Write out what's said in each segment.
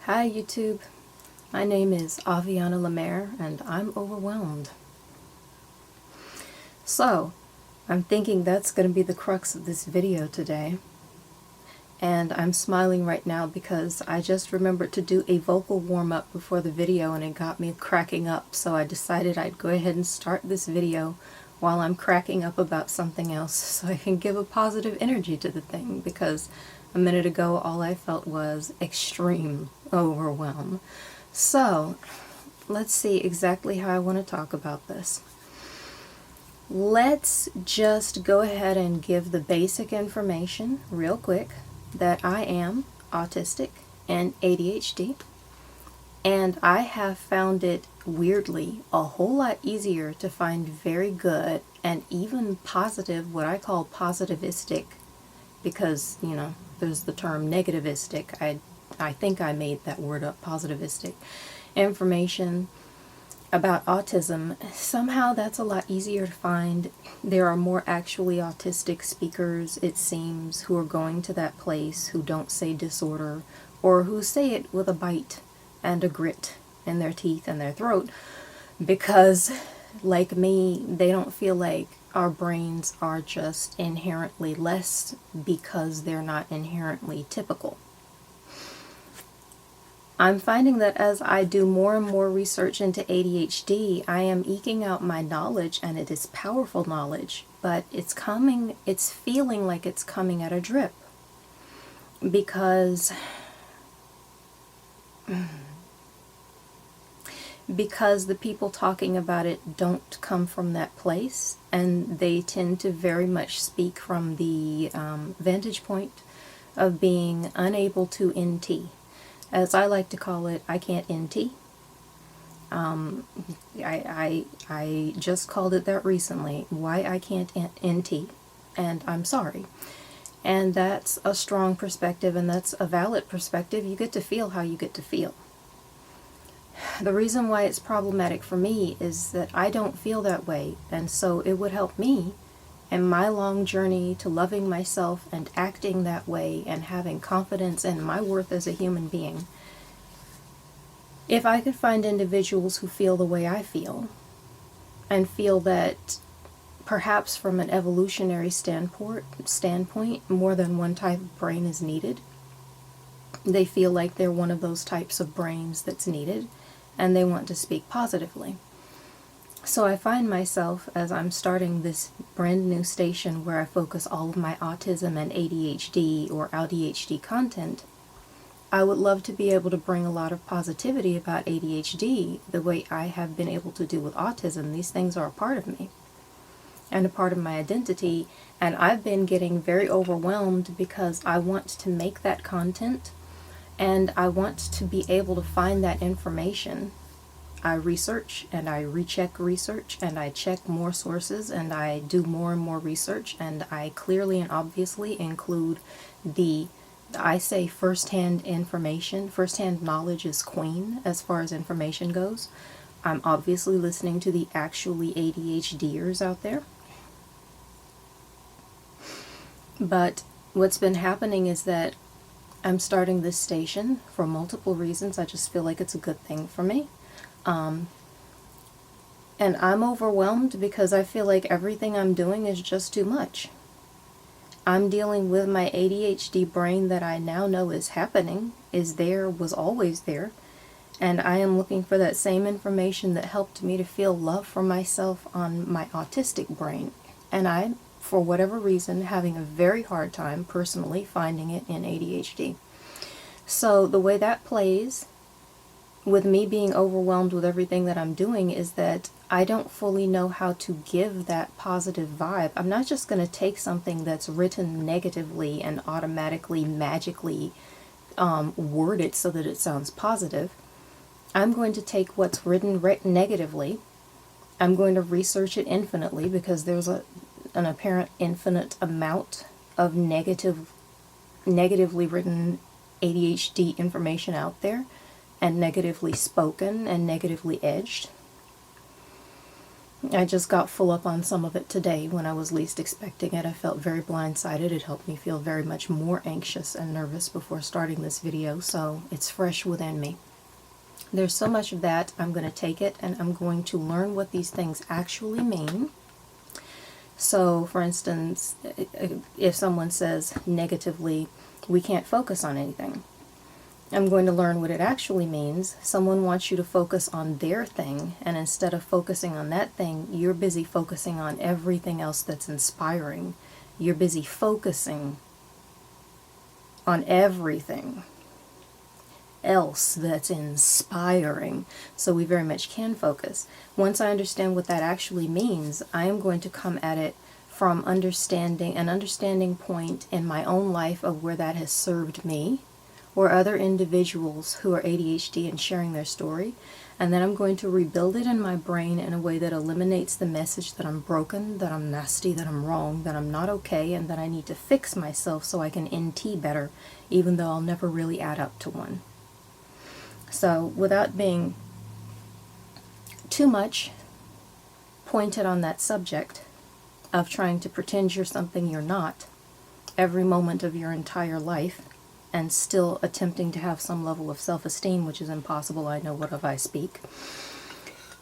Hi YouTube, my name is Aviana Lemaire and I'm overwhelmed. So, I'm thinking that's going to be the crux of this video today. And I'm smiling right now because I just remembered to do a vocal warm-up before the video and it got me cracking up, so I decided I'd go ahead and start this video while I'm cracking up about something else so I can give a positive energy to the thing, because a minute ago all I felt was extreme overwhelm. So let's see exactly how I want to talk about this. Let's just go ahead and give the basic information real quick that I am autistic and ADHD, and I have found it weirdly a whole lot easier to find very good and even positive, what I call positivistic, because, you know, there's the term negativistic. I think I made that word up, positivistic information about autism. Somehow that's a lot easier to find. There are more actually autistic speakers, it seems, who are going to that place, who don't say disorder, or who say it with a bite and a grit in their teeth and their throat, because, like me, they don't feel like our brains are just inherently less because they're not inherently typical. I'm finding that as I do more and more research into ADHD, I am eking out my knowledge, and it is powerful knowledge, but it's feeling like it's coming at a drip, because the people talking about it don't come from that place, and they tend to very much speak from the vantage point of being unable to NT. As I like to call it, I can't NT. I just called it that recently, why I can't NT, and I'm sorry. And that's a strong perspective, and that's a valid perspective. You get to feel how you get to feel. The reason why it's problematic for me is that I don't feel that way, and so it would help me in my long journey to loving myself and acting that way and having confidence in my worth as a human being if I could find individuals who feel the way I feel, and feel that perhaps from an evolutionary standpoint, more than one type of brain is needed. They feel like they're one of those types of brains that's needed, and they want to speak positively. So I find myself, as I'm starting this brand new station where I focus all of my autism and ADHD or ADHD content, I would love to be able to bring a lot of positivity about ADHD the way I have been able to do with autism. These things are a part of me and a part of my identity, and I've been getting very overwhelmed because I want to make that content and I want to be able to find that information. I research and I recheck research and I check more sources and I do more and more research, and I clearly and obviously include I say first-hand information. First-hand knowledge is queen as far as information goes. I'm obviously listening to the actually ADHDers out there. But what's been happening is that I'm starting this station for multiple reasons. I just feel like it's a good thing for me. And I'm overwhelmed because I feel like everything I'm doing is just too much. I'm dealing with my ADHD brain that I now know is happening, is there, was always there, and I am looking for that same information that helped me to feel love for myself on my autistic brain. And I'm, for whatever reason, having a very hard time personally finding it in ADHD. So the way that plays with me being overwhelmed with everything that I'm doing is that I don't fully know how to give that positive vibe. I'm not just going to take something that's written negatively and automatically, magically word it so that it sounds positive. I'm going to take what's written negatively. I'm going to research it infinitely, because there's an apparent infinite amount of negatively written ADHD information out there, and negatively spoken and negatively edged. I just got full up on some of it today when I was least expecting it. I felt very blindsided. It helped me feel very much more anxious and nervous before starting this video, so it's fresh within me. There's so much of that. I'm going to take it and I'm going to learn what these things actually mean. So, for instance, if someone says negatively, we can't focus on anything, I'm going to learn what it actually means. Someone wants you to focus on their thing, and instead of focusing on that thing, you're busy focusing on everything else that's inspiring. You're busy focusing on everything else that's inspiring. So we very much can focus. Once I understand what that actually means, I am going to come at it from an understanding point in my own life of where that has served me, or other individuals who are ADHD and sharing their story, and then I'm going to rebuild it in my brain in a way that eliminates the message that I'm broken, that I'm nasty, that I'm wrong, that I'm not okay, and that I need to fix myself so I can NT better, even though I'll never really add up to one. So, without being too much pointed on that subject of trying to pretend you're something you're not every moment of your entire life, and still attempting to have some level of self-esteem, which is impossible, I know whereof I speak,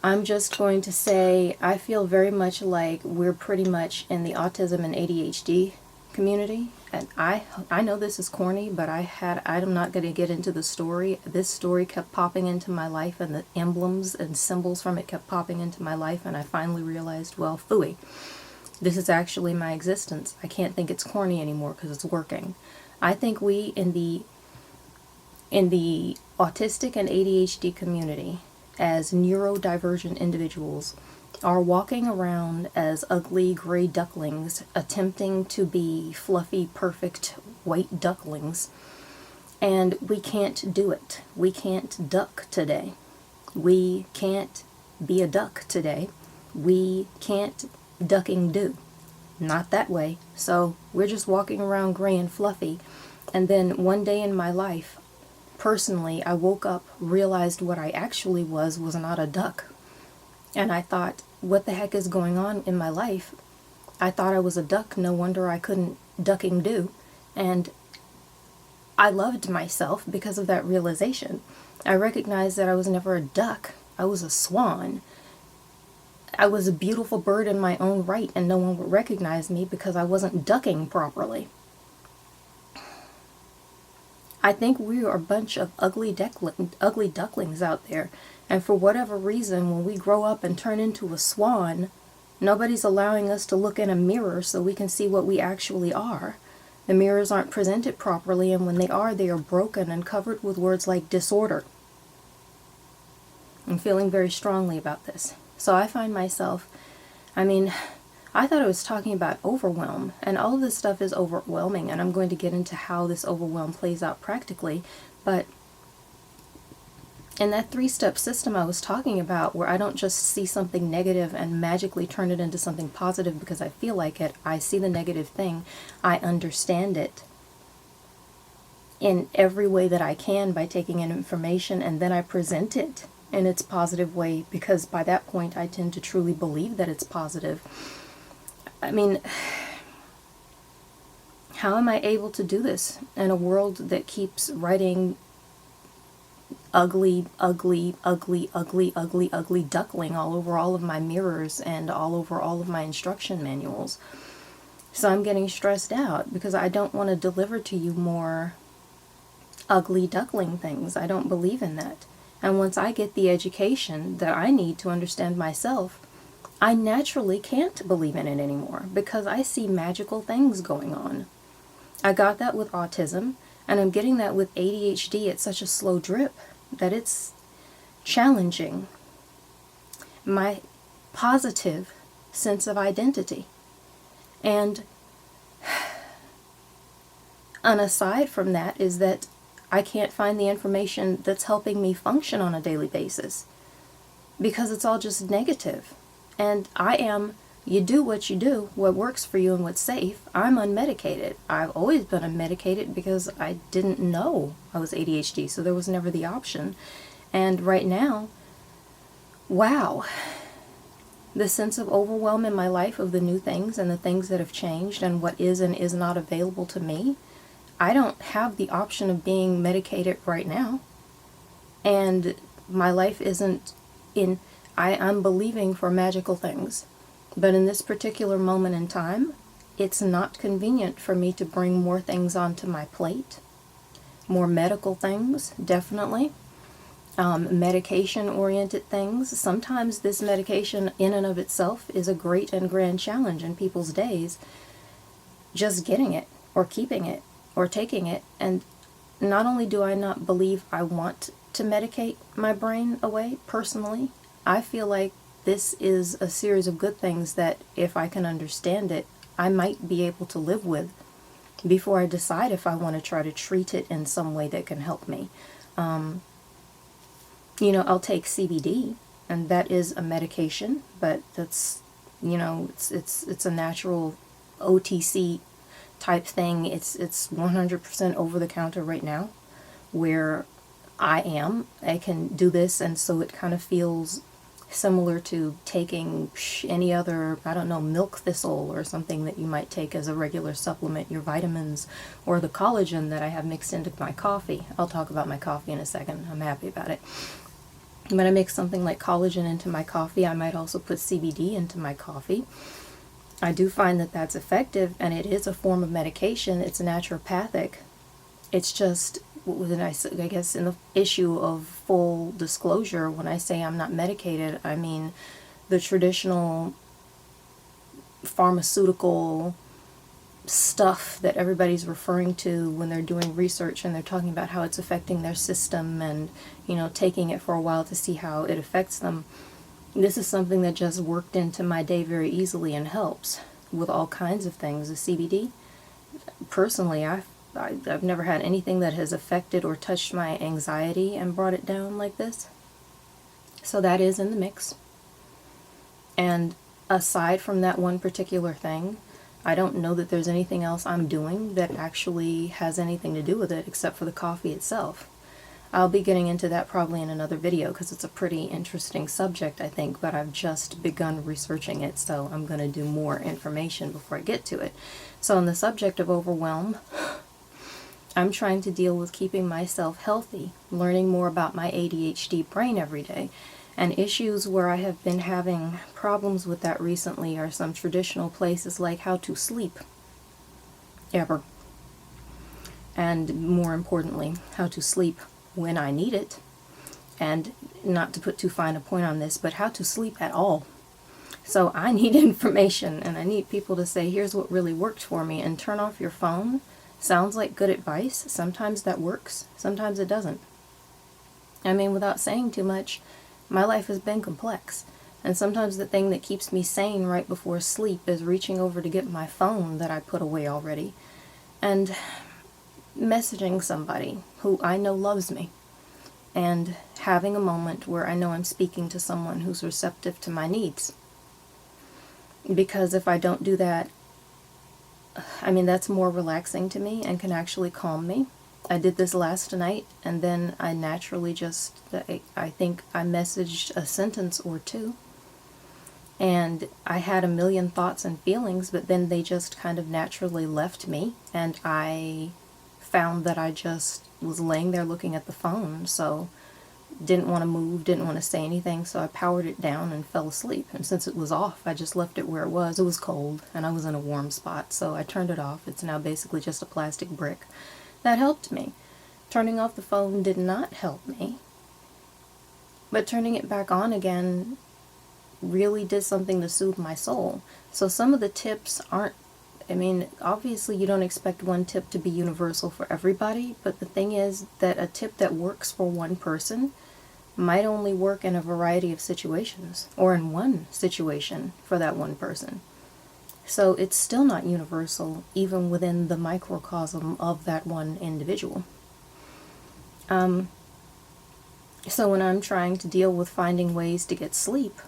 I'm just going to say I feel very much like we're pretty much in the autism and ADHD community. And I know this is corny, but I'm not going to get into the story. This story kept popping into my life, and the emblems and symbols from it kept popping into my life, and I finally realized, well, phooey. This is actually my existence. I can't think it's corny anymore because it's working. I think we in the autistic and ADHD community, as neurodivergent individuals, are walking around as ugly gray ducklings, attempting to be fluffy, perfect white ducklings, and we can't do it. We can't duck today. We can't be a duck today. We can't ducking do. Not that way. So we're just walking around gray and fluffy. And then one day in my life, personally, I woke up, realized what I actually was not a duck. And I thought, what the heck is going on in my life? I thought I was a duck. No wonder I couldn't ducking do. And I loved myself because of that realization. I recognized that I was never a duck. I was a swan. I was a beautiful bird in my own right, and no one would recognize me because I wasn't ducking properly. I think we are a bunch of ugly ducklings out there, and for whatever reason, when we grow up and turn into a swan, nobody's allowing us to look in a mirror so we can see what we actually are. The mirrors aren't presented properly, and when they are broken and covered with words like disorder. I'm feeling very strongly about this. So I find myself, I thought I was talking about overwhelm, and all of this stuff is overwhelming, and I'm going to get into how this overwhelm plays out practically, but in that 3-step system I was talking about, where I don't just see something negative and magically turn it into something positive because I feel like it, I see the negative thing, I understand it in every way that I can by taking in information, and then I present it in its positive way, because by that point I tend to truly believe that it's positive. How am I able to do this in a world that keeps writing ugly, ugly, ugly, ugly, ugly, ugly duckling all over all of my mirrors and all over all of my instruction manuals? So I'm getting stressed out because I don't want to deliver to you more ugly duckling things. I don't believe in that. And once I get the education that I need to understand myself, I naturally can't believe in it anymore because I see magical things going on. I got that with autism, and I'm getting that with ADHD at such a slow drip that it's challenging my positive sense of identity. And an aside from that is that I can't find the information that's helping me function on a daily basis because it's all just negative. And you do what you do, what works for you and what's safe. I'm unmedicated. I've always been unmedicated because I didn't know I was ADHD, so there was never the option. And right now, wow, the sense of overwhelm in my life of the new things and the things that have changed and what is and is not available to me, I don't have the option of being medicated right now. And my life isn't in, I'm believing for magical things. But in this particular moment in time, it's not convenient for me to bring more things onto my plate. More medical things, definitely. Medication-oriented things. Sometimes this medication in and of itself is a great and grand challenge in people's days. Just getting it, or keeping it, or taking it. And not only do I not believe I want to medicate my brain away, personally, I feel like this is a series of good things that, if I can understand it, I might be able to live with before I decide if I want to try to treat it in some way that can help me. I'll take CBD, and that is a medication, but that's, it's a natural OTC type thing. It's 100% over the counter right now, where I can do this, and so it kind of feels similar to taking any other, milk thistle or something that you might take as a regular supplement, your vitamins, or the collagen that I have mixed into my coffee. I'll talk about my coffee in a second. I'm happy about it. When I mix something like collagen into my coffee, I might also put CBD into my coffee. I do find that that's effective, and it is a form of medication. It's naturopathic. It's just, I guess in the issue of full disclosure, when I say I'm not medicated, I mean the traditional pharmaceutical stuff that everybody's referring to when they're doing research and they're talking about how it's affecting their system and, taking it for a while to see how it affects them. This is something that just worked into my day very easily and helps with all kinds of things. The CBD, personally, I've never had anything that has affected or touched my anxiety and brought it down like this. So that is in the mix. And aside from that one particular thing, I don't know that there's anything else I'm doing that actually has anything to do with it except for the coffee itself. I'll be getting into that probably in another video because it's a pretty interesting subject, I think, but I've just begun researching it, so I'm going to do more information before I get to it. So on the subject of overwhelm, I'm trying to deal with keeping myself healthy, learning more about my ADHD brain every day. And issues where I have been having problems with that recently are some traditional places like how to sleep ever. And more importantly, how to sleep when I need it. And not to put too fine a point on this, but how to sleep at all. So I need information, and I need people to say, here's what really worked for me, and turn off your phone. Sounds like good advice. Sometimes that works, sometimes it doesn't. I mean, without saying too much, my life has been complex, and sometimes the thing that keeps me sane right before sleep is reaching over to get my phone that I put away already, and messaging somebody who I know loves me, and having a moment where I know I'm speaking to someone who's receptive to my needs. Because if I don't do that, that's more relaxing to me and can actually calm me. I did this last night, and then I naturally just, I think I messaged a sentence or two, and I had a million thoughts and feelings, but then they just kind of naturally left me, and I found that I just was laying there looking at the phone, so didn't want to move, didn't want to say anything, so I powered it down and fell asleep. And since it was off, I just left it where it was. It was cold, and I was in a warm spot, so I turned it off. It's now basically just a plastic brick. That helped me. Turning off the phone did not help me, but turning it back on again really did something to soothe my soul. So some of the tips aren't, obviously you don't expect one tip to be universal for everybody, but the thing is that a tip that works for one person might only work in a variety of situations, or in one situation for that one person. So it's still not universal, even within the microcosm of that one individual. So when I'm trying to deal with finding ways to get sleep,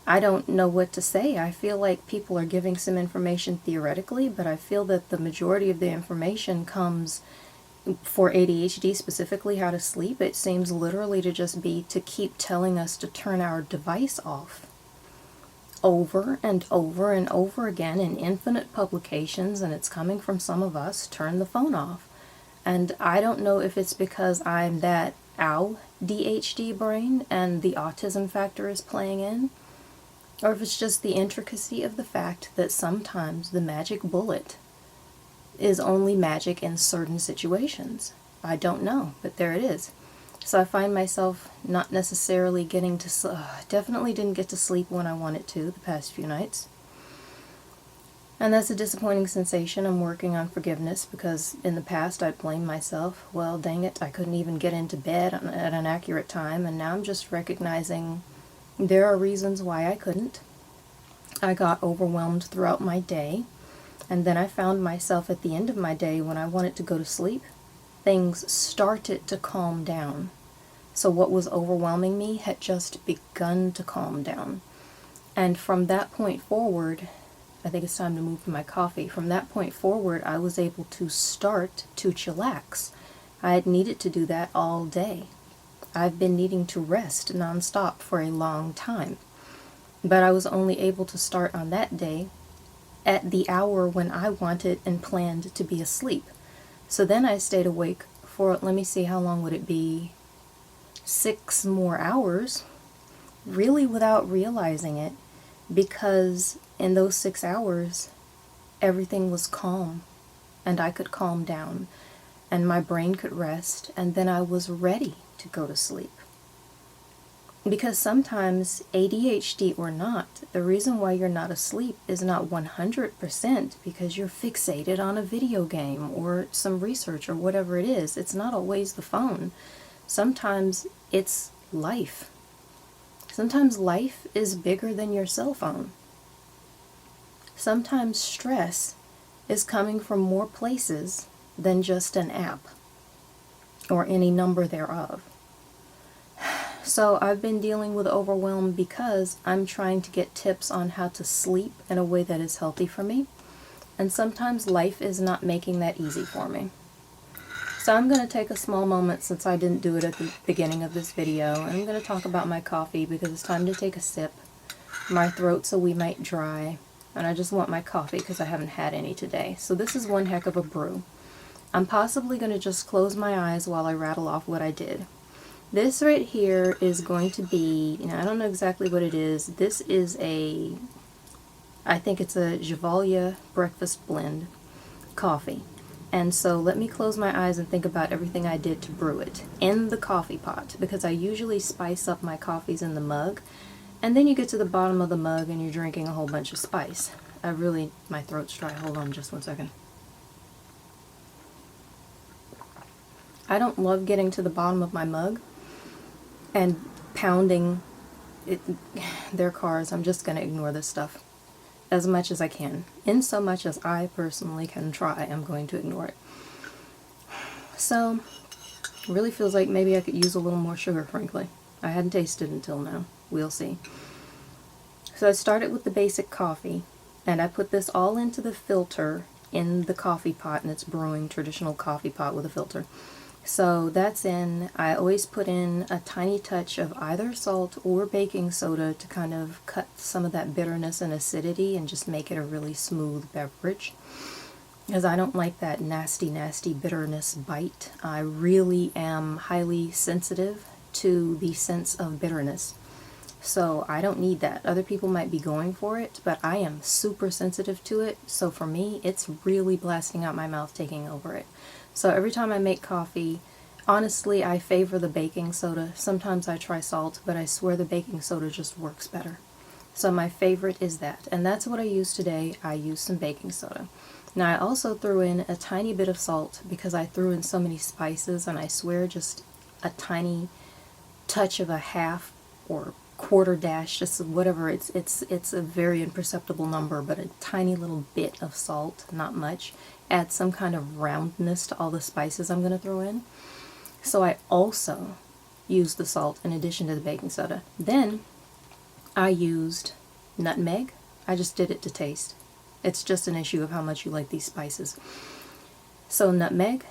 I don't know what to say. I feel like people are giving some information theoretically, but I feel that the majority of the information comes, for ADHD specifically, how to sleep. It seems literally to just be to keep telling us to turn our device off. over and over and over again in infinite publications, and it's coming from some of us, turn the phone off. And I don't know if it's because I'm that ADHD brain and the autism factor is playing in, or if it's just the intricacy of the fact that sometimes the magic bullet is only magic in certain situations. I don't know, but there it is. So I find myself not necessarily getting to definitely didn't get to sleep when I wanted to the past few nights. And that's a disappointing sensation. I'm working on forgiveness because in the past I'd blamed myself. Well, dang it, I couldn't even get into bed at an accurate time, and now I'm just recognizing there are reasons why I couldn't. I got overwhelmed throughout my day, and then I found myself at the end of my day when I wanted to go to sleep, things started to calm down. So what was overwhelming me had just begun to calm down. And from that point forward, I think it's time to move to my coffee. From that point forward, I was able to start to chillax. I had needed to do that all day. I've been needing to rest nonstop for a long time. But I was only able to start on that day at the hour when I wanted and planned to be asleep. So then I stayed awake for, let me see, how long would it be? 6 more hours, really without realizing it, because in those 6 hours, everything was calm, and I could calm down, and my brain could rest, and then I was ready to go to sleep. Because sometimes, ADHD or not, the reason why you're not asleep is not 100% because you're fixated on a video game or some research or whatever it is. It's not always the phone. Sometimes it's life. Sometimes life is bigger than your cell phone. Sometimes stress is coming from more places than just an app or any number thereof. So I've been dealing with overwhelm because I'm trying to get tips on how to sleep in a way that is healthy for me. And sometimes life is not making that easy for me. So I'm going to take a small moment, since I didn't do it at the beginning of this video, and I'm going to talk about my coffee because it's time to take a sip. My throat's a wee mite dry, and I just want my coffee because I haven't had any today. So this is one heck of a brew. I'm possibly going to just close my eyes while I rattle off what I did. This right here is going to be, I don't know exactly what it is. This is I think it's a Gevalia breakfast blend coffee. And so let me close my eyes and think about everything I did to brew it in the coffee pot, because I usually spice up my coffees in the mug, and then you get to the bottom of the mug and you're drinking a whole bunch of spice. My throat's dry. Hold on just one second. I don't love getting to the bottom of my mug and pounding their cars. I'm just going to ignore this stuff as much as I can. In so much as I personally can try, I'm going to ignore it. So, it really feels like maybe I could use a little more sugar, frankly. I hadn't tasted until now. We'll see. So I started with the basic coffee, and I put this all into the filter in the coffee pot, and it's brewing, traditional coffee pot with a filter. So that's in. I always put in a tiny touch of either salt or baking soda to kind of cut some of that bitterness and acidity and just make it a really smooth beverage, because I don't like that nasty, nasty bitterness bite. I really am highly sensitive to the sense of bitterness. So I don't need that. Other people might be going for it, but I am super sensitive to it. So for me, it's really blasting out my mouth, taking over it. So every time I make coffee, honestly, I favor the baking soda. Sometimes I try salt, but I swear the baking soda just works better. So my favorite is that. And that's what I used today. I used some baking soda. Now I also threw in a tiny bit of salt because I threw in so many spices, and I swear just a tiny touch of a half or quarter dash, just whatever. It's a very imperceptible number, but a tiny little bit of salt, not much, adds some kind of roundness to all the spices I'm going to throw in. So I also used the salt in addition to the baking soda. Then I used nutmeg. I just did it to taste. It's just an issue of how much you like these spices. So nutmeg,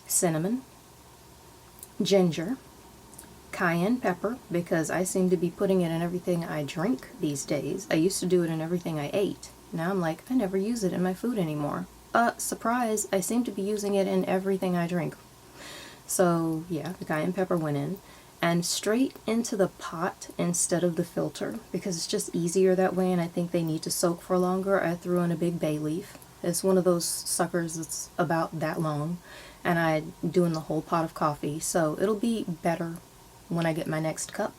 cinnamon, ginger, cayenne pepper, because I seem to be putting it in everything I drink these days. I used to do it in everything I ate. Now I'm like, I never use it in my food anymore. Surprise, I seem to be using it in everything I drink. So yeah, the cayenne pepper went in, and straight into the pot instead of the filter, because it's just easier that way, and I think they need to soak for longer. I threw in a big bay leaf. It's one of those suckers that's about that long, and I'm doing the whole pot of coffee, so it'll be better when I get my next cup,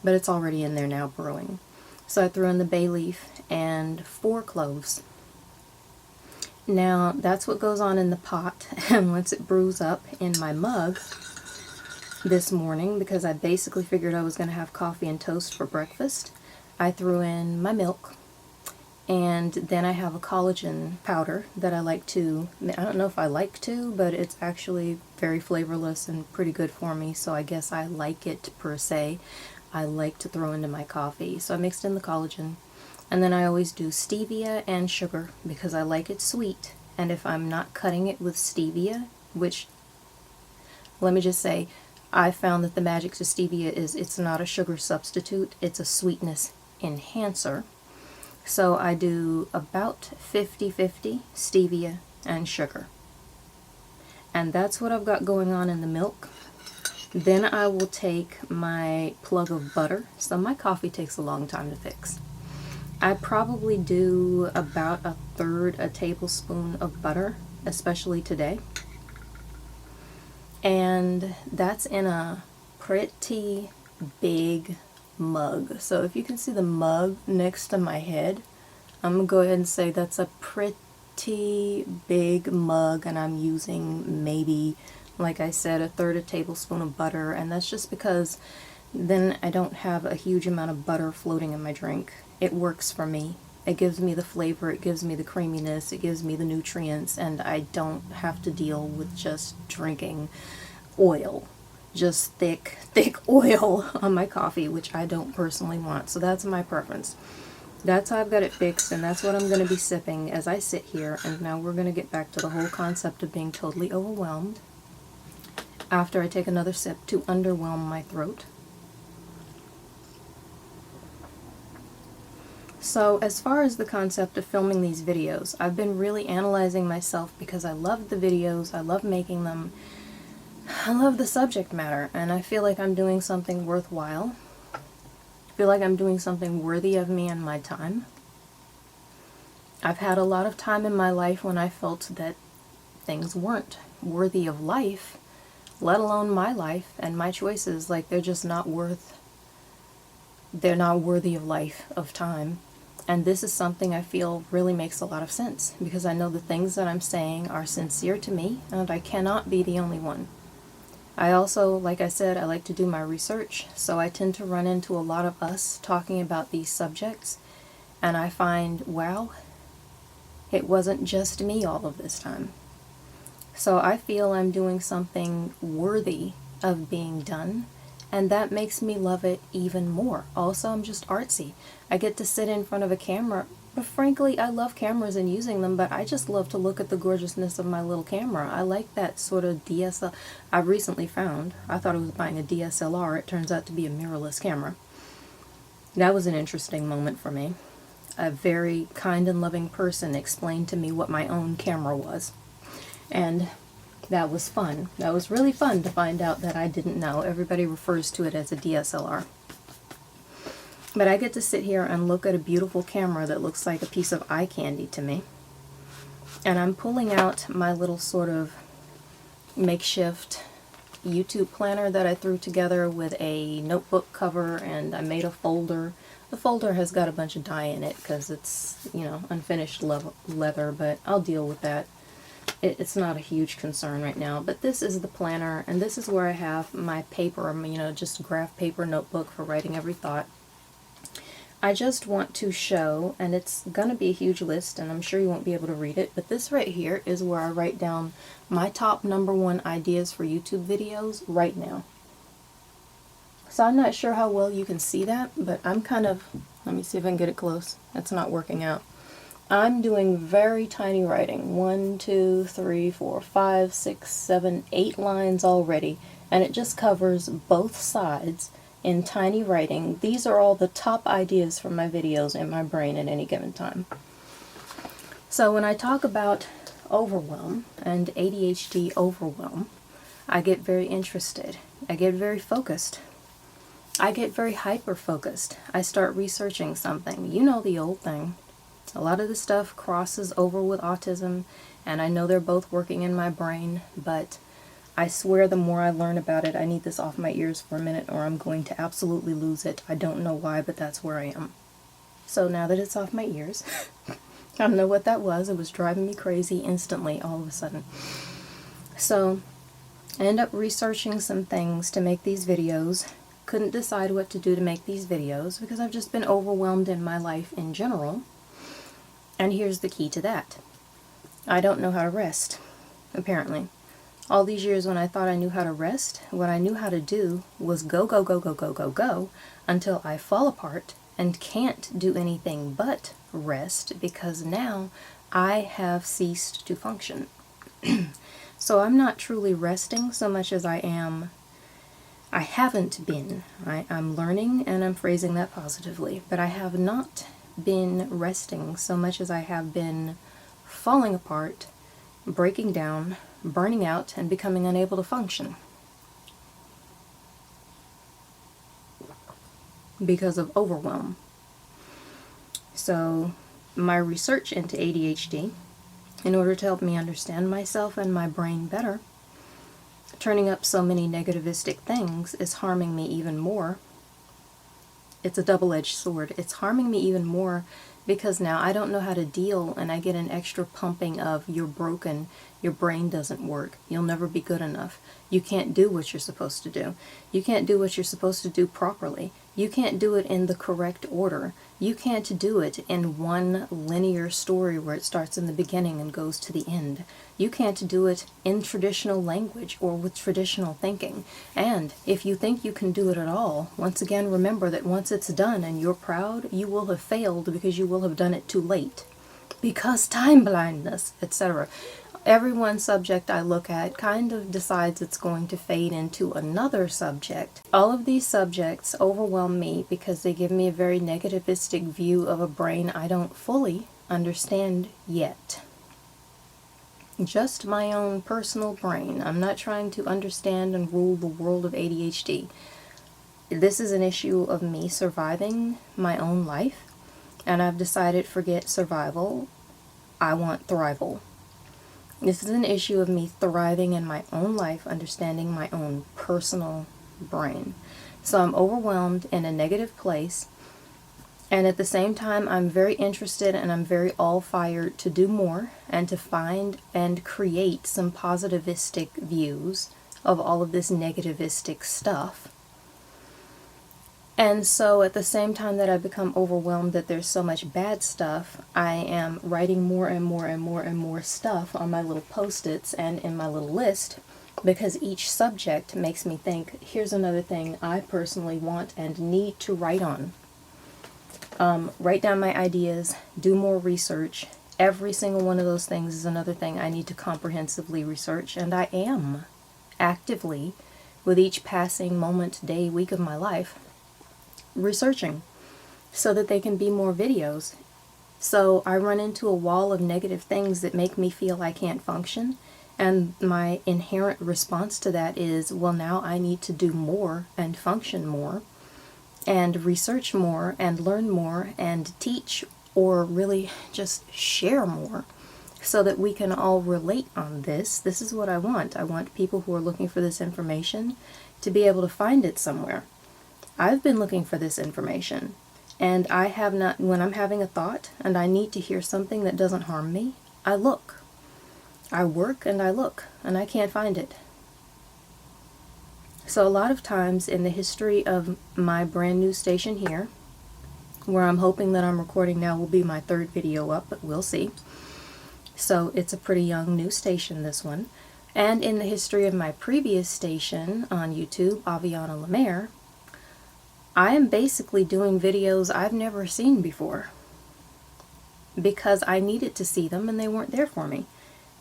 but it's already in there now brewing. So I threw in the bay leaf and 4 cloves. Now that's what goes on in the pot, and once it brews up in my mug this morning, because I basically figured I was going to have coffee and toast for breakfast, I threw in my milk. And then I have a collagen powder that I like to, I don't know if I like to, but it's actually very flavorless and pretty good for me, so I guess I like it per se. I like to throw into my coffee. So I mixed in the collagen. And then I always do stevia and sugar because I like it sweet. And if I'm not cutting it with stevia, which, let me just say, I found that the magic to stevia is it's not a sugar substitute, it's a sweetness enhancer. So I do about 50-50 stevia and sugar. And that's what I've got going on in the milk. Then I will take my plug of butter. So my coffee takes a long time to fix. I probably do about 1/3 a tablespoon of butter, especially today. And that's in a pretty big mug. So if you can see the mug next to my head, I'm going to go ahead and say that's a pretty big mug, and I'm using maybe, like I said, 1/3 a tablespoon of butter, and that's just because then I don't have a huge amount of butter floating in my drink. It works for me. It gives me the flavor, it gives me the creaminess, it gives me the nutrients, and I don't have to deal with just drinking oil. Just thick oil on my coffee, which I don't personally want. So that's my preference. That's how I've got it fixed, and that's what I'm going to be sipping as I sit here. And now we're going to get back to the whole concept of being totally overwhelmed after I take another sip to underwhelm my throat. So as far as the concept of filming these videos, I've been really analyzing myself because I love the videos, I love making them, I love the subject matter, and I feel like I'm doing something worthwhile. I feel like I'm doing something worthy of me and my time. I've had a lot of time in my life when I felt that things weren't worthy of life, let alone my life and my choices. Like, they're just not they're not worthy of life, of time. And this is something I feel really makes a lot of sense, because I know the things that I'm saying are sincere to me, and I cannot be the only one. I also, like I said, I like to do my research, so I tend to run into a lot of us talking about these subjects, and I find, wow, it wasn't just me all of this time. So I feel I'm doing something worthy of being done, and that makes me love it even more. Also, I'm just artsy. I get to sit in front of a camera, but frankly, I love cameras and using them, but I just love to look at the gorgeousness of my little camera. I like that sort of DSLR. I recently found, I thought I was buying a DSLR, it turns out to be a mirrorless camera. That was an interesting moment for me. A very kind and loving person explained to me what my own camera was. And that was fun. That was really fun to find out that I didn't know. Everybody refers to it as a DSLR. But I get to sit here and look at a beautiful camera that looks like a piece of eye candy to me. And I'm pulling out my little sort of makeshift YouTube planner that I threw together with a notebook cover, and I made a folder. The folder has got a bunch of dye in it because it's, you know, unfinished leather, but I'll deal with that. It's not a huge concern right now. But this is the planner, and this is where I have my paper, you know, just graph paper notebook for writing every thought. I just want to show, and it's going to be a huge list, and I'm sure you won't be able to read it, but this right here is where I write down my top #1 ideas for YouTube videos right now. So I'm not sure how well you can see that, but I'm kind of, let me see if I can get it close. That's not working out. I'm doing very tiny writing. 1, 2, 3, 4, 5, 6, 7, 8 lines already, and it just covers both sides in tiny writing. These are all the top ideas from my videos in my brain at any given time. So when I talk about overwhelm and ADHD overwhelm, I get very interested. I get very focused. I get very hyper-focused. I start researching something. You know the old thing. A lot of the stuff crosses over with autism, and I know they're both working in my brain, but I swear the more I learn about it, I need this off my ears for a minute or I'm going to absolutely lose it. I don't know why, but that's where I am. So now that it's off my ears, I don't know what that was. It was driving me crazy instantly all of a sudden. So I end up researching some things to make these videos. Couldn't decide what to do to make these videos because I've just been overwhelmed in my life in general. And here's the key to that. I don't know how to rest, apparently. All these years when I thought I knew how to rest, what I knew how to do was go, go, go, go, go, go, go, until I fall apart and can't do anything but rest because now I have ceased to function. So I'm not truly resting so much as I haven't been. I'm learning and I'm phrasing that positively, but I have not been resting so much as I have been falling apart, breaking down, burning out, and becoming unable to function because of overwhelm. So my research into ADHD, in order to help me understand myself and my brain better, turning up so many negativistic things is harming me even more. It's a double-edged sword. It's harming me even more because now I don't know how to deal, and I get an extra pumping of you're broken, your brain doesn't work, you'll never be good enough, you can't do what you're supposed to do, you can't do what you're supposed to do properly, you can't do it in the correct order, you can't do it in one linear story where it starts in the beginning and goes to the end. You can't do it in traditional language or with traditional thinking. And if you think you can do it at all, once again remember that once it's done and you're proud, you will have failed because you will have done it too late. Because time blindness, etc. Every one subject I look at kind of decides it's going to fade into another subject. All of these subjects overwhelm me because they give me a very negativistic view of a brain I don't fully understand yet. Just my own personal brain. I'm not trying to understand and rule the world of ADHD. This is an issue of me surviving my own life, and I've decided forget survival, I want thrival. This is an issue of me thriving in my own life, understanding my own personal brain. So I'm overwhelmed in a negative place, and at the same time I'm very interested and I'm very all-fired to do more and to find and create some positivistic views of all of this negativistic stuff. And so at the same time that I become overwhelmed that there's so much bad stuff, I am writing more and more and more and more stuff on my little post-its and in my little list, because each subject makes me think, here's another thing I personally want and need to write on. Write down my ideas, do more research. Every single one of those things is another thing I need to comprehensively research, and I am actively, with each passing moment, day, week of my life, researching so that they can be more videos. So I run into a wall of negative things that make me feel I can't function, and my inherent response to that is, well, now I need to do more and function more and research more and learn more and teach, or really just share more so that we can all relate on this. This is what I want. I want people who are looking for this information to be able to find it somewhere. I've been looking for this information, and I have not. When I'm having a thought and I need to hear something that doesn't harm me, I look. I work and I look, and I can't find it. So a lot of times in the history of my brand new station here, where I'm hoping that I'm recording now will be my third video up, but we'll see. So it's a pretty young new station, this one. And in the history of my previous station on YouTube, Aviana Lemaire, I am basically doing videos I've never seen before because I needed to see them and they weren't there for me.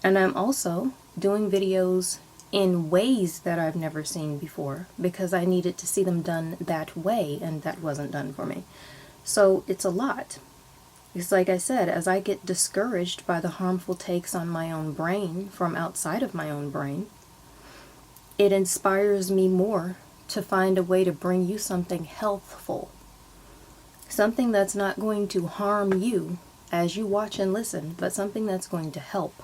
And I'm also doing videos in ways that I've never seen before because I needed to see them done that way, and that wasn't done for me. So it's a lot. It's like I said, as I get discouraged by the harmful takes on my own brain from outside of my own brain, it inspires me more to find a way to bring you something healthful. Something that's not going to harm you as you watch and listen, but something that's going to help.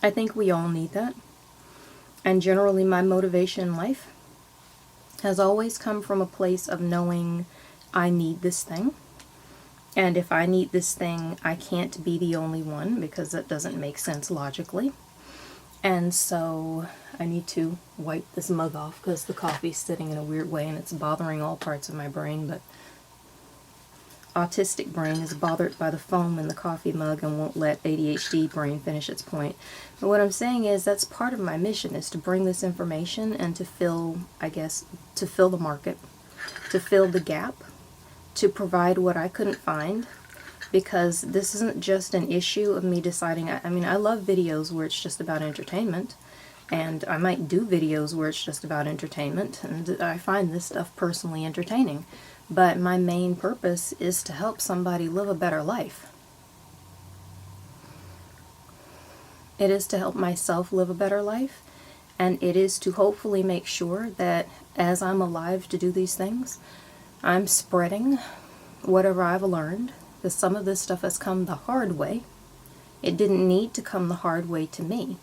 I think we all need that. And generally my motivation in life has always come from a place of knowing I need this thing. And if I need this thing, I can't be the only one because that doesn't make sense logically. And so I need to wipe this mug off because the coffee's sitting in a weird way and it's bothering all parts of my brain, but autistic brain is bothered by the foam in the coffee mug and won't let ADHD brain finish its point. But what I'm saying is that's part of my mission, is to bring this information and to fill, I guess, to fill the market, to fill the gap, to provide what I couldn't find, because this isn't just an issue of me deciding. I mean, I love videos where it's just about entertainment, and I might do videos where it's just about entertainment, and I find this stuff personally entertaining. But my main purpose is to help somebody live a better life. It is to help myself live a better life, and it is to hopefully make sure that as I'm alive to do these things, I'm spreading whatever I've learned, because some of this stuff has come the hard way. It didn't need to come the hard way to me.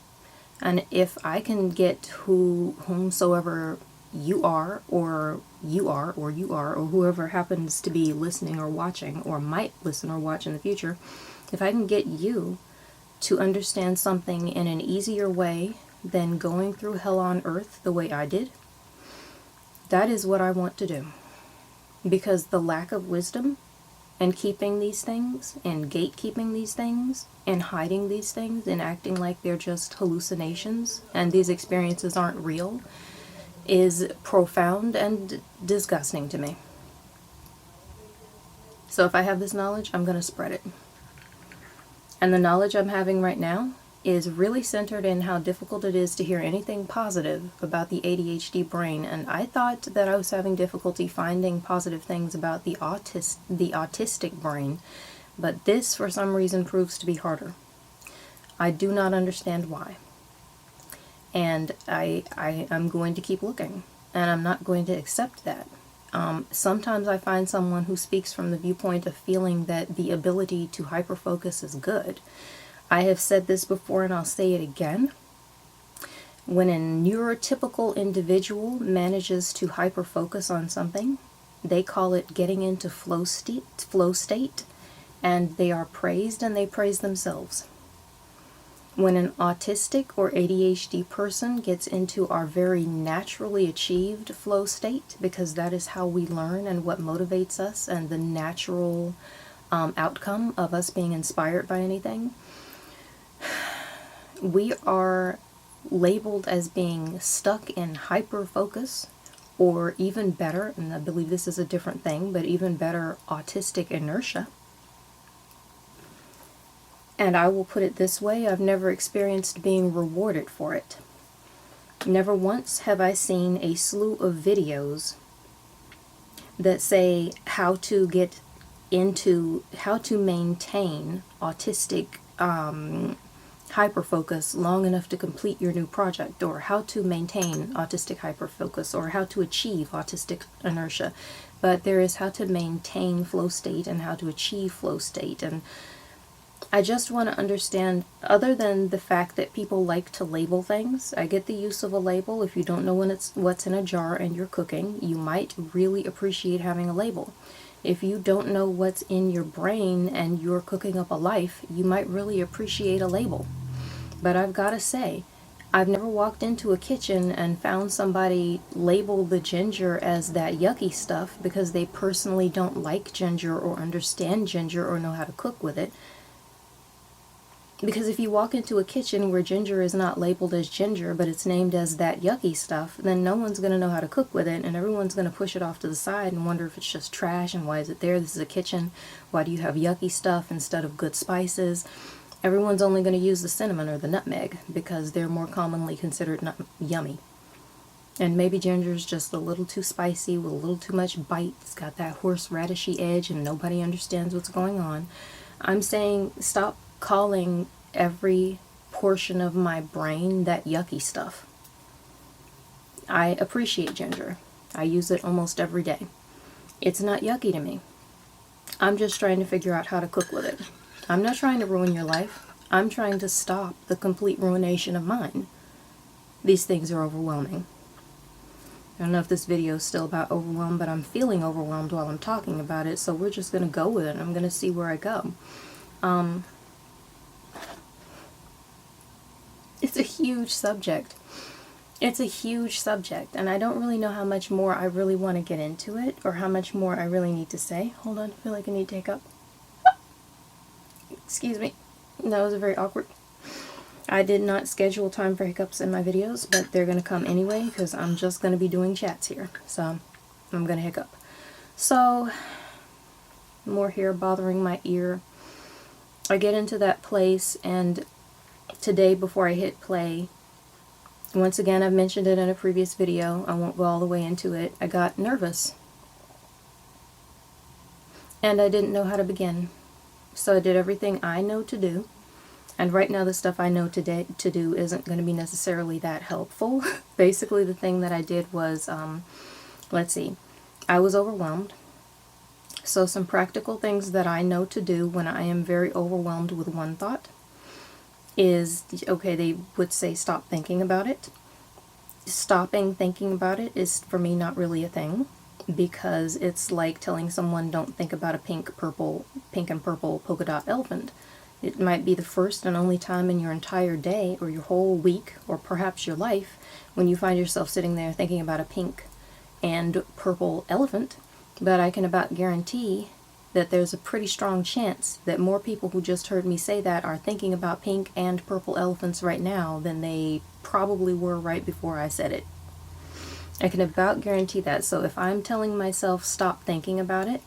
And if I can get whomsoever you are, or whoever happens to be listening or watching, or might listen or watch in the future, if I can get you to understand something in an easier way than going through hell on earth the way I did, that is what I want to do. Because the lack of wisdom and keeping these things, and gatekeeping these things, and hiding these things, and acting like they're just hallucinations, and these experiences aren't real, is profound and disgusting to me. So if I have this knowledge, I'm going to spread it. And the knowledge I'm having right now is really centered in how difficult it is to hear anything positive about the ADHD brain, and I thought that I was having difficulty finding positive things about the autistic brain, but this for some reason proves to be harder. I do not understand why. And I'm going to keep looking, and I'm not going to accept that. Sometimes I find someone who speaks from the viewpoint of feeling that the ability to hyperfocus is good. I have said this before and I'll say it again. When a neurotypical individual manages to hyperfocus on something, they call it getting into flow state, and they are praised and they praise themselves. When an autistic or ADHD person gets into our very naturally achieved flow state, because that is how we learn and what motivates us and the natural outcome of us being inspired by anything, we are labeled as being stuck in hyper-focus, or even better, and I believe this is a different thing, but even better, autistic inertia. And I will put it this way, I've never experienced being rewarded for it. Never once have I seen a slew of videos that say how to maintain autistic hyperfocus long enough to complete your new project, or how to maintain autistic hyperfocus, or how to achieve autistic inertia. But there is how to maintain flow state and how to achieve flow state. And I just want to understand, other than the fact that people like to label things, I get the use of a label. If you don't know what's in a jar and you're cooking, you might really appreciate having a label. If you don't know what's in your brain and you're cooking up a life, you might really appreciate a label. But I've got to say, I've never walked into a kitchen and found somebody label the ginger as that yucky stuff because they personally don't like ginger or understand ginger or know how to cook with it. Because if you walk into a kitchen where ginger is not labeled as ginger, but it's named as that yucky stuff, then no one's going to know how to cook with it, and everyone's going to push it off to the side and wonder if it's just trash, and why is it there? This is a kitchen. Why do you have yucky stuff instead of good spices? Everyone's only going to use the cinnamon or the nutmeg because they're more commonly considered not yummy. And maybe ginger's just a little too spicy with a little too much bite. It's got that horseradishy edge and nobody understands what's going on. I'm saying stop calling every portion of my brain that yucky stuff. I appreciate ginger. I use it almost every day. It's not yucky to me. I'm just trying to figure out how to cook with it. I'm not trying to ruin your life. I'm trying to stop the complete ruination of mine. These things are overwhelming. I don't know if this video is still about overwhelm, but I'm feeling overwhelmed while I'm talking about it, so we're just going to go with it. I'm going to see where I go. It's a huge subject. It's a huge subject, and I don't really know how much more I really want to get into it, or how much more I really need to say. Hold on, I feel like I need to take up. Excuse me. That was very awkward. I did not schedule time for hiccups in my videos, but they're going to come anyway, because I'm just going to be doing chats here. So, I'm going to hiccup. So, more hair bothering my ear. I get into that place, and today before I hit play, once again, I've mentioned it in a previous video, I won't go all the way into it, I got nervous. And I didn't know how to begin. So I did everything I know to do. And right now the stuff I know today to do isn't going to be necessarily that helpful. Basically the thing that I did was, let's see, I was overwhelmed. So some practical things that I know to do when I am very overwhelmed with one thought is, okay, they would say stop thinking about it. Stopping thinking about it is for me not really a thing, because it's like telling someone don't think about a pink and purple polka dot elephant. It might be the first and only time in your entire day or your whole week or perhaps your life when you find yourself sitting there thinking about a pink and purple elephant, but I can about guarantee that there's a pretty strong chance that more people who just heard me say that are thinking about pink and purple elephants right now than they probably were right before I said it. I can about guarantee that. So if I'm telling myself stop thinking about it,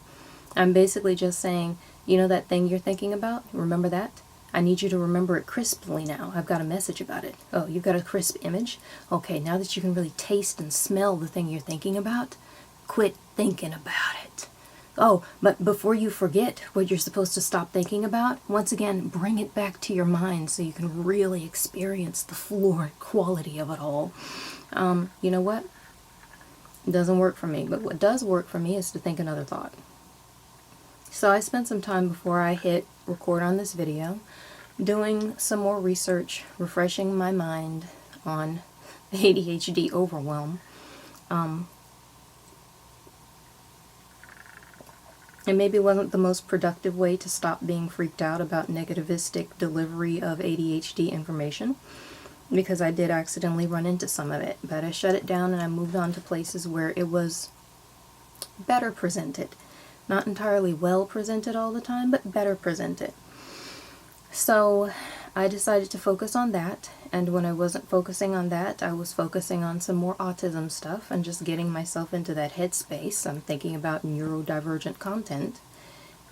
I'm basically just saying, you know that thing you're thinking about? Remember that? I need you to remember it crisply now. I've got a message about it. Oh, you've got a crisp image? Okay, now that you can really taste and smell the thing you're thinking about, quit thinking about it. Oh, but before you forget what you're supposed to stop thinking about, once again, bring it back to your mind so you can really experience the florid quality of it all. You know what? It doesn't work for me, but what does work for me is to think another thought. So I spent some time before I hit record on this video doing some more research, refreshing my mind on ADHD overwhelm. It maybe wasn't the most productive way to stop being freaked out about negativistic delivery of ADHD information, because I did accidentally run into some of it, but I shut it down and I moved on to places where it was better presented. Not entirely well presented all the time, but better presented. So I decided to focus on that, and when I wasn't focusing on that, I was focusing on some more autism stuff and just getting myself into that headspace. I'm thinking about neurodivergent content,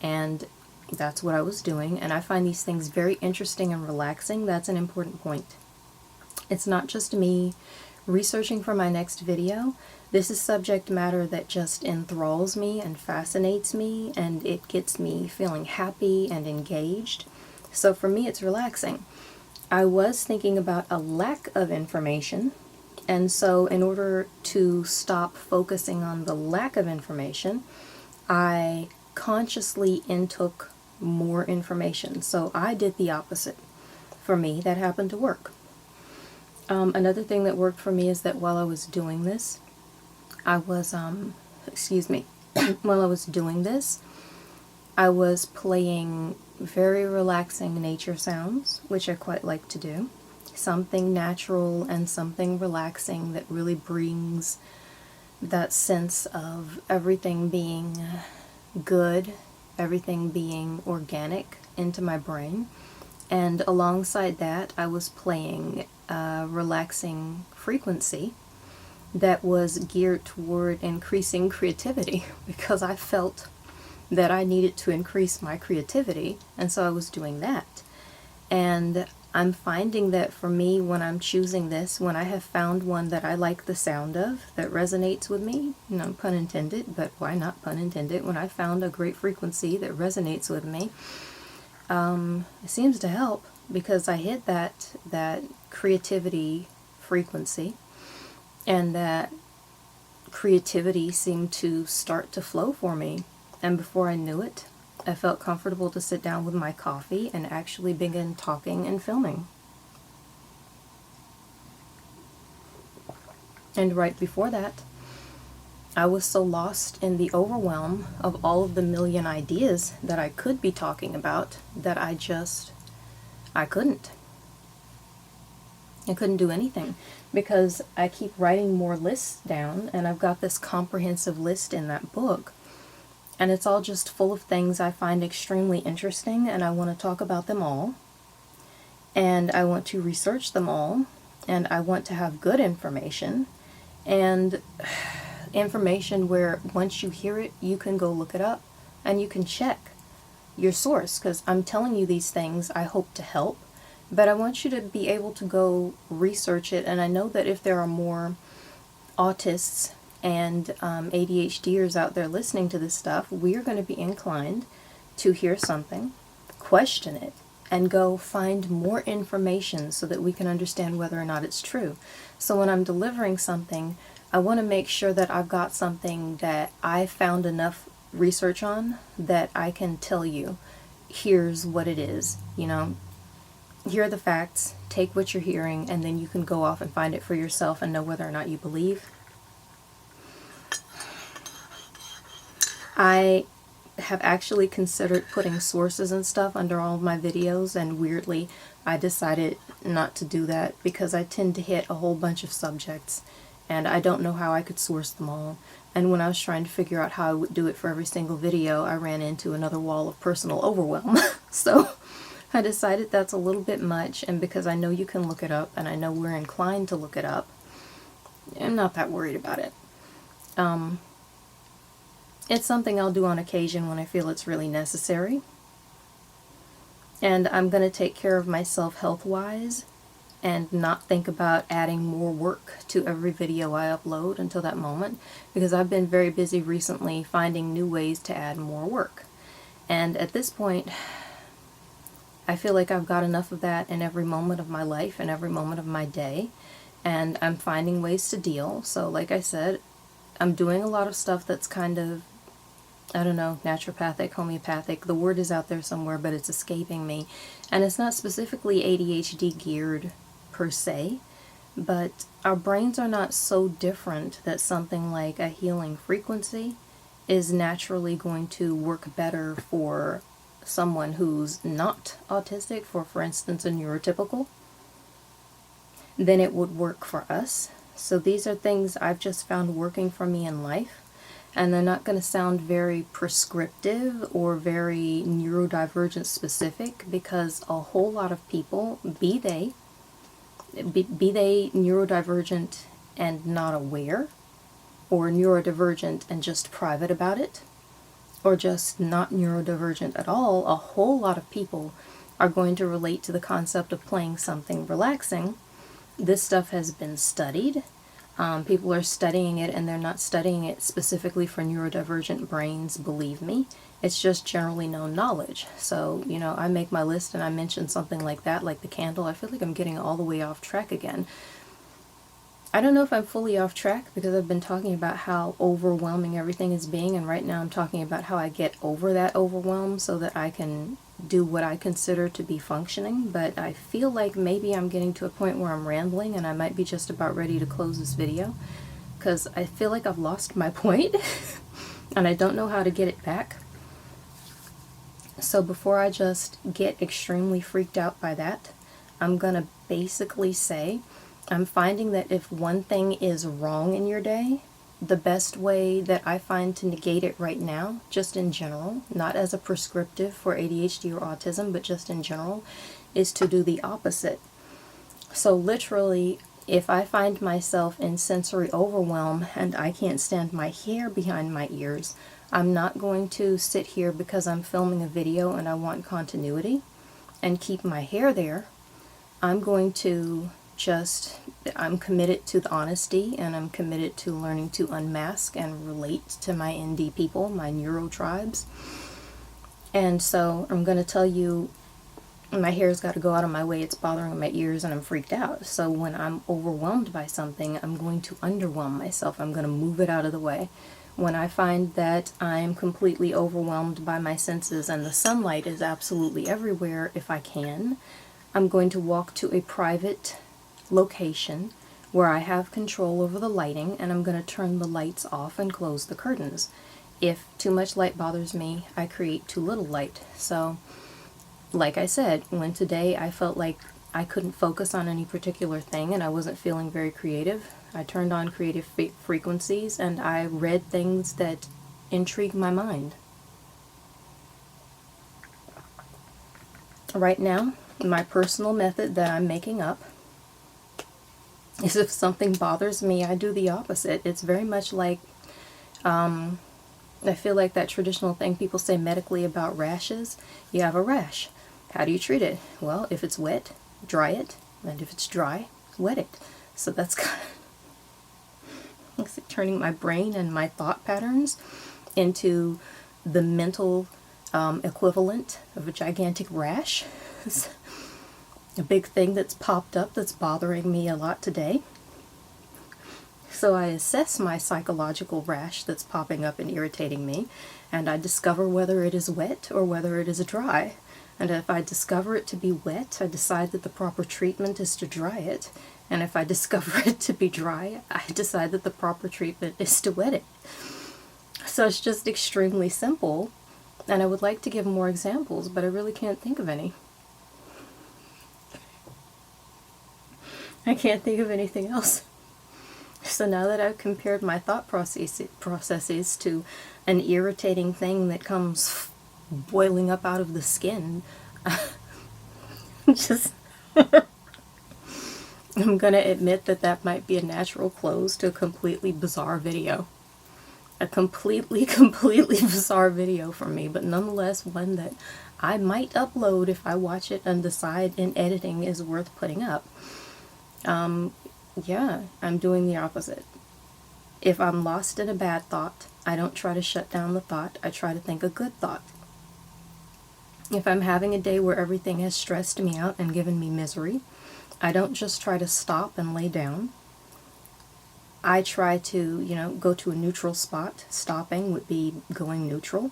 and that's what I was doing, and I find these things very interesting and relaxing. That's an important point. It's not just me researching for my next video. This is subject matter that just enthralls me and fascinates me, and it gets me feeling happy and engaged. So for me, it's relaxing. I was thinking about a lack of information, and so in order to stop focusing on the lack of information, I consciously intook more information. So I did the opposite. For me, that happened to work. Another thing that worked for me is that while I was doing this, I was, while I was doing this, I was playing very relaxing nature sounds, which I quite like to do. Something natural and something relaxing that really brings that sense of everything being good, everything being organic into my brain. And alongside that, I was playing a relaxing frequency that was geared toward increasing creativity, because I felt that I needed to increase my creativity, and so I was doing that. And I'm finding that for me, when I'm choosing this, when I have found one that I like the sound of, that resonates with me, no pun intended, but why not pun intended, when I found a great frequency that resonates with me, it seems to help, because I hit that creativity frequency, and that creativity seemed to start to flow for me. And before I knew it, I felt comfortable to sit down with my coffee and actually begin talking and filming. And right before that, I was so lost in the overwhelm of all of the million ideas that I could be talking about that I couldn't. I couldn't do anything, because I keep writing more lists down, and I've got this comprehensive list in that book. And it's all just full of things I find extremely interesting, and I want to talk about them all. And I want to research them all, and I want to have good information, and information where once you hear it, you can go look it up, and you can check your source, because I'm telling you these things, I hope to help, but I want you to be able to go research it. And I know that if there are more autists and ADHDers out there listening to this stuff, we are going to be inclined to hear something, question it, and go find more information so that we can understand whether or not it's true. So when I'm delivering something, I want to make sure that I've got something that I found enough research on that I can tell you, here's what it is, here are the facts, take what you're hearing, and then you can go off and find it for yourself and know whether or not you believe. I have actually considered putting sources and stuff under all of my videos, and weirdly I decided not to do that because I tend to hit a whole bunch of subjects and I don't know how I could source them all. And when I was trying to figure out how I would do it for every single video, I ran into another wall of personal overwhelm. So I decided that's a little bit much, and because I know you can look it up and I know we're inclined to look it up, I'm not that worried about it. It's something I'll do on occasion when I feel it's really necessary. And I'm going to take care of myself health-wise and not think about adding more work to every video I upload until that moment, because I've been very busy recently finding new ways to add more work. And at this point, I feel like I've got enough of that in every moment of my life and every moment of my day, and I'm finding ways to deal. So like I said, I'm doing a lot of stuff that's kind of, I don't know, naturopathic, homeopathic. The word is out there somewhere, but it's escaping me. And it's not specifically ADHD geared per se, but our brains are not so different that something like a healing frequency is naturally going to work better for someone who's not autistic, for instance, a neurotypical, than it would work for us. So these are things I've just found working for me in life. And they're not going to sound very prescriptive or very neurodivergent specific, because a whole lot of people, be they neurodivergent and not aware, or neurodivergent and just private about it, or just not neurodivergent at all, a whole lot of people are going to relate to the concept of playing something relaxing. This stuff has been studied. People are studying it, and they're not studying it specifically for neurodivergent brains, believe me. It's just generally known knowledge. So, I make my list and I mention something like that, like the candle. I feel like I'm getting all the way off track again. I don't know if I'm fully off track, because I've been talking about how overwhelming everything is being, and right now I'm talking about how I get over that overwhelm so that I can do what I consider to be functioning. But I feel like maybe I'm getting to a point where I'm rambling and I might be just about ready to close this video, because I feel like I've lost my point and I don't know how to get it back. So before I just get extremely freaked out by that, I'm gonna basically say I'm finding that if one thing is wrong in your day, the best way that I find to negate it right now, just in general, not as a prescriptive for ADHD or autism, but just in general, is to do the opposite. So literally, if I find myself in sensory overwhelm and I can't stand my hair behind my ears, I'm not going to sit here because I'm filming a video and I want continuity. and keep my hair there, I'm going to I'm committed to the honesty, and I'm committed to learning to unmask and relate to my ND people, my neuro tribes. And so I'm going to tell you, my hair's got to go out of my way, it's bothering my ears, and I'm freaked out. So when I'm overwhelmed by something, I'm going to underwhelm myself. I'm going to move it out of the way. When I find that I'm completely overwhelmed by my senses and the sunlight is absolutely everywhere, if I can, I'm going to walk to a private location where I have control over the lighting, and I'm going to turn the lights off and close the curtains. If too much light bothers me, I create too little light. So, like I said, when today I felt like I couldn't focus on any particular thing and I wasn't feeling very creative, I turned on creative frequencies and I read things that intrigued my mind. Right now, my personal method that I'm making up is, if something bothers me, I do the opposite. It's very much like, I feel like that traditional thing people say medically about rashes. You have a rash. How do you treat it? Well, if it's wet, dry it, and if it's dry, wet it. So that's kind of like turning my brain and my thought patterns into the mental equivalent of a gigantic rash. It's a big thing that's popped up that's bothering me a lot today. So I assess my psychological rash that's popping up and irritating me, and I discover whether it is wet or whether it is dry. And if I discover it to be wet, I decide that the proper treatment is to dry it. And if I discover it to be dry, I decide that the proper treatment is to wet it. So it's just extremely simple, and I would like to give more examples, but I really can't think of any. I can't think of anything else. So now that I've compared my thought processes to an irritating thing that comes boiling up out of the skin, just I'm gonna admit that that might be a natural close to a completely bizarre video. A completely bizarre video for me, but nonetheless one that I might upload if I watch it and decide in editing is worth putting up. Yeah, I'm doing the opposite. If I'm lost in a bad thought, I don't try to shut down the thought, I try to think a good thought. If I'm having a day where everything has stressed me out and given me misery, I don't just try to stop and lay down. I try to, go to a neutral spot. Stopping would be going neutral.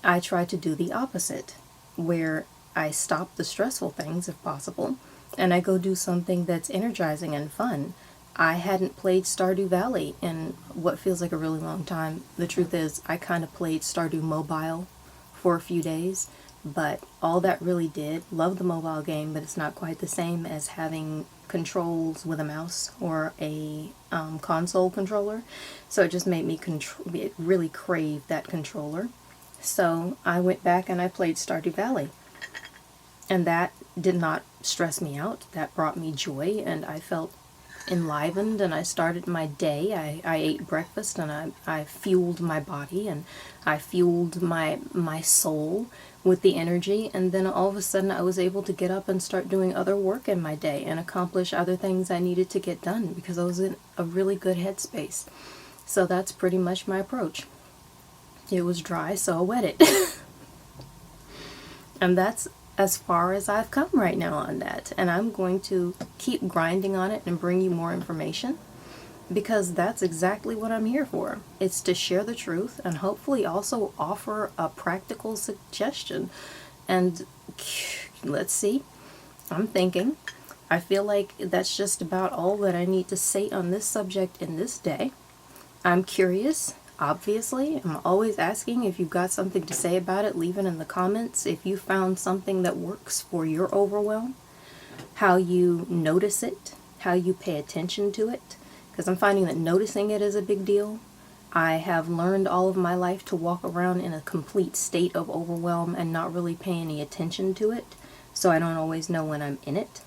I try to do the opposite, where I stop the stressful things if possible, and I go do something that's energizing and fun. I hadn't played Stardew Valley in what feels like a really long time. The truth is, I kind of played Stardew Mobile for a few days, but all that really did, love the mobile game, but it's not quite the same as having controls with a mouse or a console controller. So it just made me really crave that controller. So I went back and I played Stardew Valley. And that did not stress me out. That brought me joy, and I felt enlivened, and I started my day. I ate breakfast, and I fueled my body, and I fueled my soul with the energy, and then all of a sudden I was able to get up and start doing other work in my day and accomplish other things I needed to get done because I was in a really good headspace. So that's pretty much my approach. It was dry, so I wet it. And that's as far as I've come right now on that, and I'm going to keep grinding on it and bring you more information, because that's exactly what I'm here for. It's to share the truth and hopefully also offer a practical suggestion. And let's see, I'm thinking, I feel like that's just about all that I need to say on this subject in this day. I'm curious. Obviously, I'm always asking if you've got something to say about it, leave it in the comments. If you found something that works for your overwhelm, how you notice it, how you pay attention to it, because I'm finding that noticing it is a big deal. I have learned all of my life to walk around in a complete state of overwhelm and not really pay any attention to it, so I don't always know when I'm in it.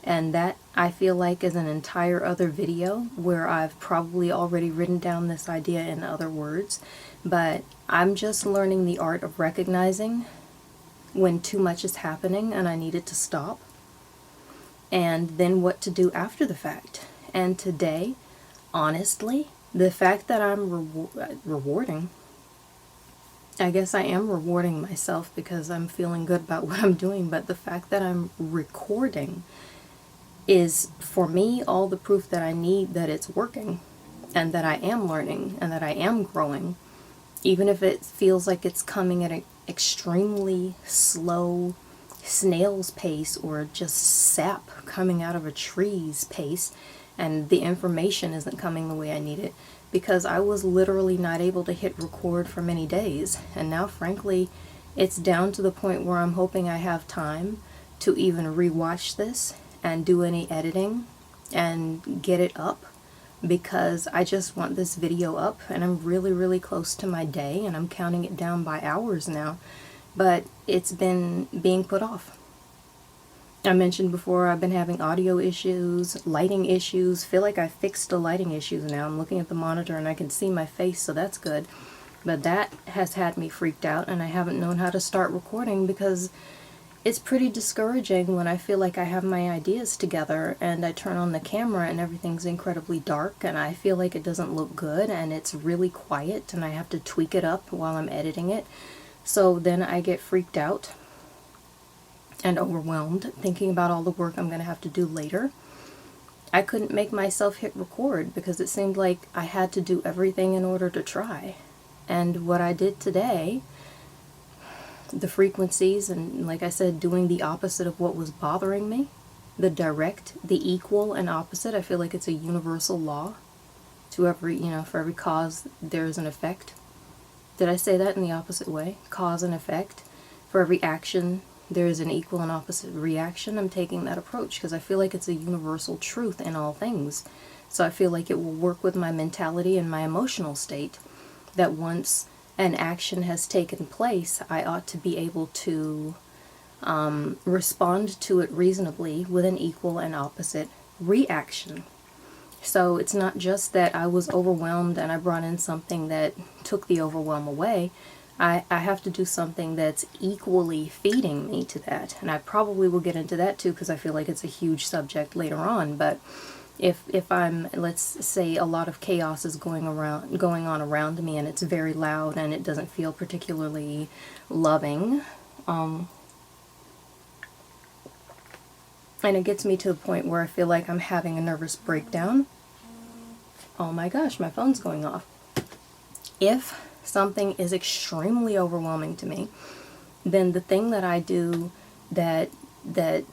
And that, I feel like, is an entire other video where I've probably already written down this idea in other words, but I'm just learning the art of recognizing when too much is happening and I need it to stop, and then what to do after the fact. And today, honestly, the fact that I'm rewarding, I guess I am rewarding myself because I'm feeling good about what I'm doing, but the fact that I'm recording is, for me, all the proof that I need that it's working, and that I am learning, and that I am growing, even if it feels like it's coming at an extremely slow snail's pace, or just sap coming out of a tree's pace, and the information isn't coming the way I need it, because I was literally not able to hit record for many days. And now, frankly, it's down to the point where I'm hoping I have time to even rewatch this and do any editing and get it up, because I just want this video up, and I'm really, really close to my day, and I'm counting it down by hours now, but it's been being put off. I mentioned before I've been having audio issues, lighting issues. Feel like I fixed the lighting issues now. I'm looking at the monitor and I can see my face, so that's good. But that has had me freaked out, and I haven't known how to start recording, because it's pretty discouraging when I feel like I have my ideas together and I turn on the camera and everything's incredibly dark and I feel like it doesn't look good and it's really quiet and I have to tweak it up while I'm editing it. So then I get freaked out and overwhelmed thinking about all the work I'm going to have to do later. I couldn't make myself hit record because it seemed like I had to do everything in order to try. And what I did today, the frequencies, and like I said, doing the opposite of what was bothering me, the direct, the equal and opposite. I feel like it's a universal law. To every, for every cause there's an effect. Did I say that in the opposite way? Cause and effect. For every action there is an equal and opposite reaction. I'm taking that approach because I feel like it's a universal truth in all things. So I feel like it will work with my mentality and my emotional state, that once an action has taken place, I ought to be able to respond to it reasonably with an equal and opposite reaction. So it's not just that I was overwhelmed and I brought in something that took the overwhelm away. I have to do something that's equally feeding me to that. And I probably will get into that too, because I feel like it's a huge subject later on. But if I'm, let's say a lot of chaos is going on around me and it's very loud and it doesn't feel particularly loving, and it gets me to the point where I feel like I'm having a nervous breakdown. Oh my gosh, my phone's going off. If something is extremely overwhelming to me, then the thing that I do that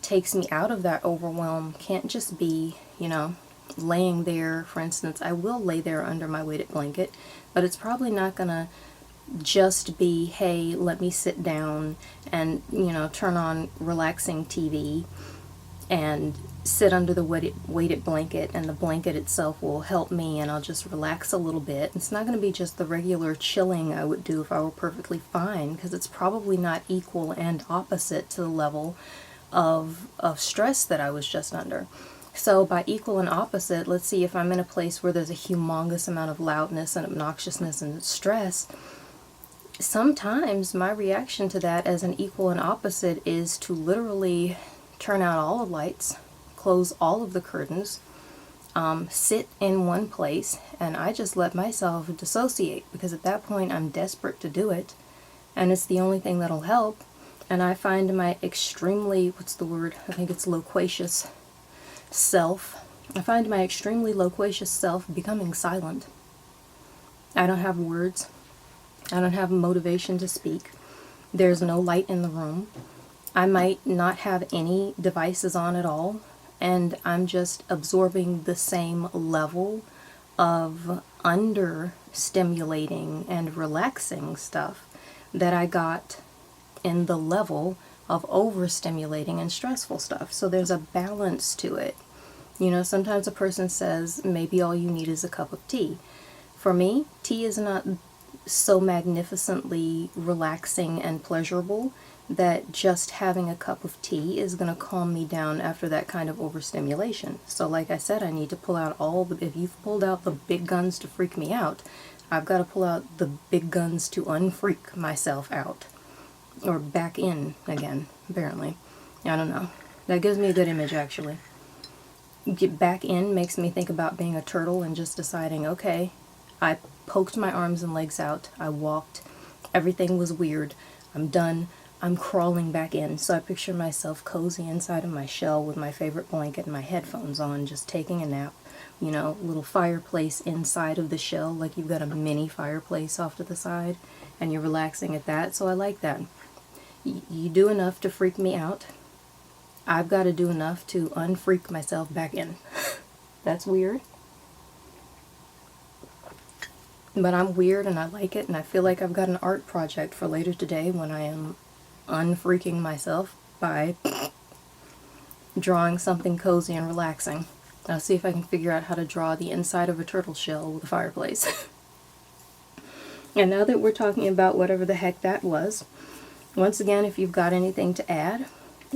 takes me out of that overwhelm can't just be, laying there. For instance, I will lay there under my weighted blanket, but it's probably not gonna just be, hey, let me sit down and, turn on relaxing TV and sit under the weighted blanket, and the blanket itself will help me and I'll just relax a little bit. It's not going to be just the regular chilling I would do if I were perfectly fine, because it's probably not equal and opposite to the level of stress that I was just under. So by equal and opposite, let's see, if I'm in a place where there's a humongous amount of loudness and obnoxiousness and stress, sometimes my reaction to that as an equal and opposite is to literally turn out all the lights, close all of the curtains, sit in one place, and I just let myself dissociate, because at that point I'm desperate to do it, and it's the only thing that'll help. And I find my extremely, I think it's loquacious self, becoming silent. I don't have words. I don't have motivation to speak. There's no light in the room. I might not have any devices on at all, and I'm just absorbing the same level of under-stimulating and relaxing stuff that I got in the level of overstimulating and stressful stuff. So there's a balance to it. Sometimes a person says maybe all you need is a cup of tea. For me, tea is not so magnificently relaxing and pleasurable that just having a cup of tea is going to calm me down after that kind of overstimulation. So like I said, I need to pull out if you've pulled out the big guns to freak me out, I've got to pull out the big guns to unfreak myself out. Or back in again, apparently. I don't know. That gives me a good image, actually. Get back in makes me think about being a turtle and just deciding, okay, I poked my arms and legs out, I walked, everything was weird, I'm done, I'm crawling back in. So I picture myself cozy inside of my shell with my favorite blanket and my headphones on, just taking a nap. You know, little fireplace inside of the shell, like you've got a mini fireplace off to the side, and you're relaxing at that, so I like that. You do enough to freak me out. I've got to do enough to unfreak myself back in. That's weird. But I'm weird and I like it, and I feel like I've got an art project for later today when I am unfreaking myself by drawing something cozy and relaxing. I'll see if I can figure out how to draw the inside of a turtle shell with a fireplace. And now that we're talking about whatever the heck that was, once again, if you've got anything to add,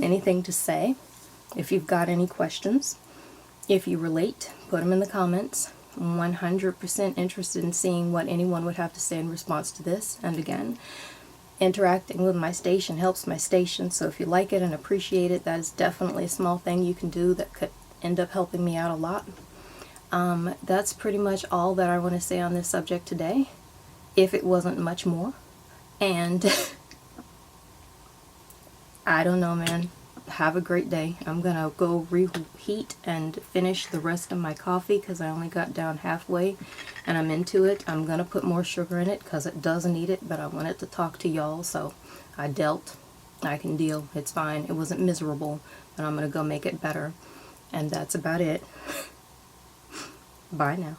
anything to say, if you've got any questions, if you relate, put them in the comments. I'm 100% interested in seeing what anyone would have to say in response to this. And again, interacting with my station helps my station, so if you like it and appreciate it, that is definitely a small thing you can do that could end up helping me out a lot. That's pretty much all that I want to say on this subject today, if it wasn't much more. And I don't know, man. Have a great day. I'm gonna go reheat and finish the rest of my coffee because I only got down halfway and I'm into it. I'm gonna put more sugar in it because it does need it, but I wanted to talk to y'all, so I dealt. I can deal. It's fine. It wasn't miserable, but I'm gonna go make it better. And that's about it. Bye now.